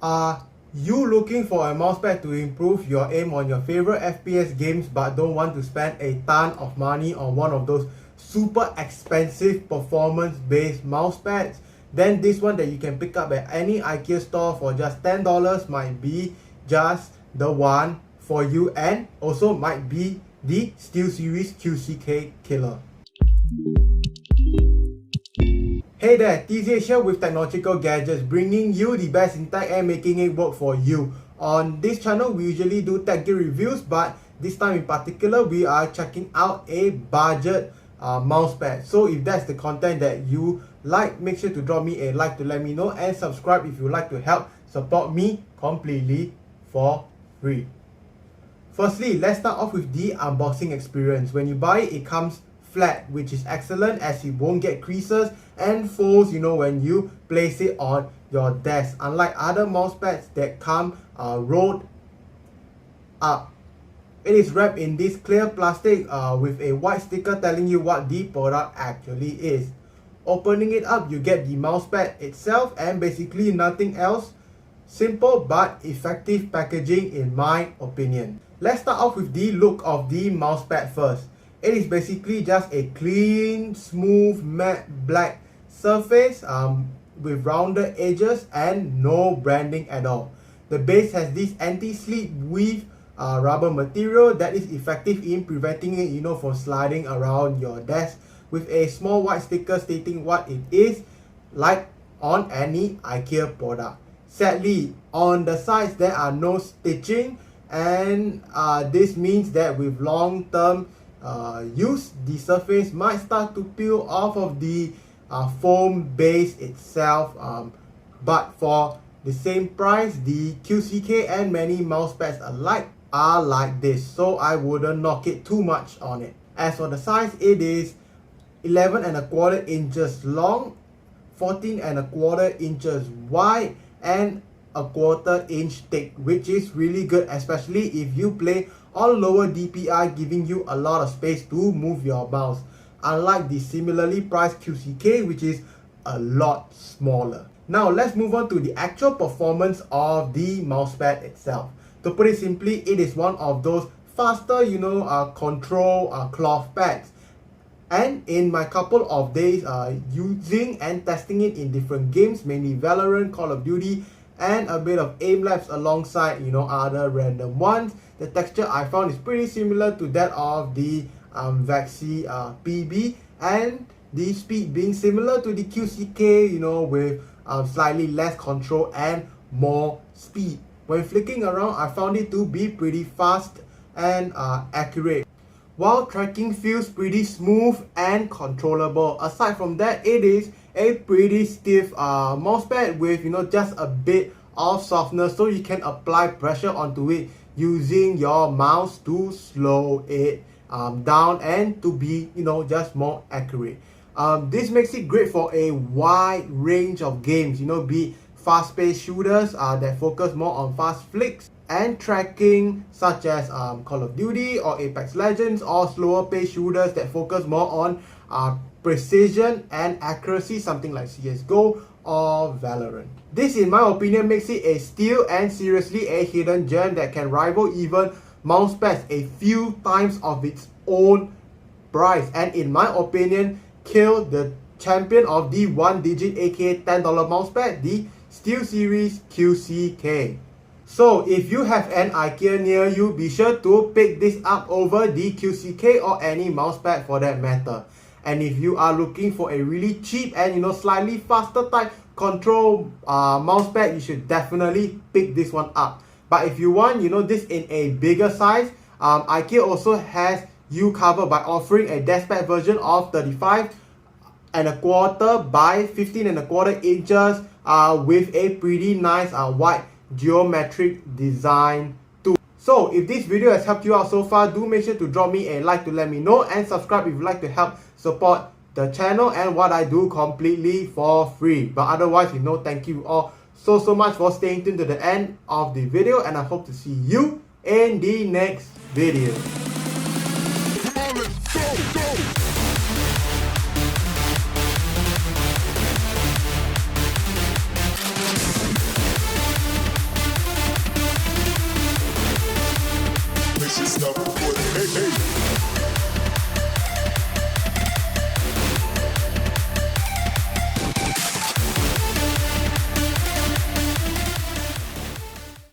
Are you looking for a mousepad to improve your aim on your favorite FPS games but don't want to spend a ton of money on one of those super expensive performance-based mousepads? Then this one that you can pick up at any Ikea store for just $10 might be just the one for you, and also might be the SteelSeries QCK killer. Hey there, TZH here with Technological Gadgets, bringing you the best in tech and making it work for you. On this channel, we usually do tech gear reviews, but this time in particular, we are checking out a budget mousepad. So if that's the content that you like, make sure to drop me a like to let me know, and subscribe if you like to help support me completely for free. Firstly, let's start off with the unboxing experience. When you buy it, it comes flat, which is excellent as it won't get creases and folds, when you place it on your desk, unlike other mousepads that come rolled up. It is wrapped in this clear plastic with a white sticker telling you what the product actually is. Opening it up, you get the mousepad itself and basically nothing else. Simple but effective packaging in my opinion. Let's start off with the look of the mousepad first. It is basically just a clean, smooth, matte black surface with rounded edges and no branding at all. The base has this anti-slip weave rubber material that is effective in preventing it from sliding around your desk, with a small white sticker stating what it is, like on any Ikea product. Sadly, on the sides there are no stitching, and this means that with long-term use, the surface might start to peel off of the foam base itself, but for the same price, the QCK and many mousepads alike are like this, so I wouldn't knock it too much on it. As for the size, it is 11.25 inches long, 14.25 inches wide, and 1/4 inch thick, which is really good, especially if you play on lower DPI, giving you a lot of space to move your mouse, unlike the similarly priced QCK, which is a lot smaller. Now let's move on to the actual performance of the mousepad itself. To put it simply, it is one of those faster control cloth pads. And in my couple of days using and testing it in different games, mainly Valorant, Call of Duty, and a bit of aim labs alongside other random ones, the texture I found is pretty similar to that of the Vaxi PB, and the speed being similar to the QCK, with slightly less control and more speed. When flicking around, I found it to be pretty fast and accurate, while tracking feels pretty smooth and controllable. Aside from that, it is a pretty stiff mousepad with just a bit of softness, so you can apply pressure onto it using your mouse to slow it down and to be just more accurate. This makes it great for a wide range of games, be fast-paced shooters that focus more on fast flicks and tracking, such as Call of Duty or Apex Legends, or slower paced shooters that focus more on precision and accuracy, something like CSGO or Valorant. This, in my opinion, makes it a steal and seriously a hidden gem that can rival even mousepads a few times of its own price, and in my opinion, kill the champion of the one-digit aka $10 mousepad, the SteelSeries QCK. So if you have an Ikea near you, be sure to pick this up over the QCK or any mousepad for that matter. And if you are looking for a really cheap and slightly faster type control mousepad, you should definitely pick this one up. But if you want this in a bigger size, Ikea also has you covered by offering a deskpad version of 35.25 by 15.25 inches with a pretty nice wide geometric design too. So if this video has helped you out so far, do make sure to drop me a like to let me know, and subscribe if you'd like to help support the channel and what I do completely for free. But otherwise, thank you all so much for staying tuned to the end of the video, and I hope to see you in the next video. Just stop recording. Hey, hey.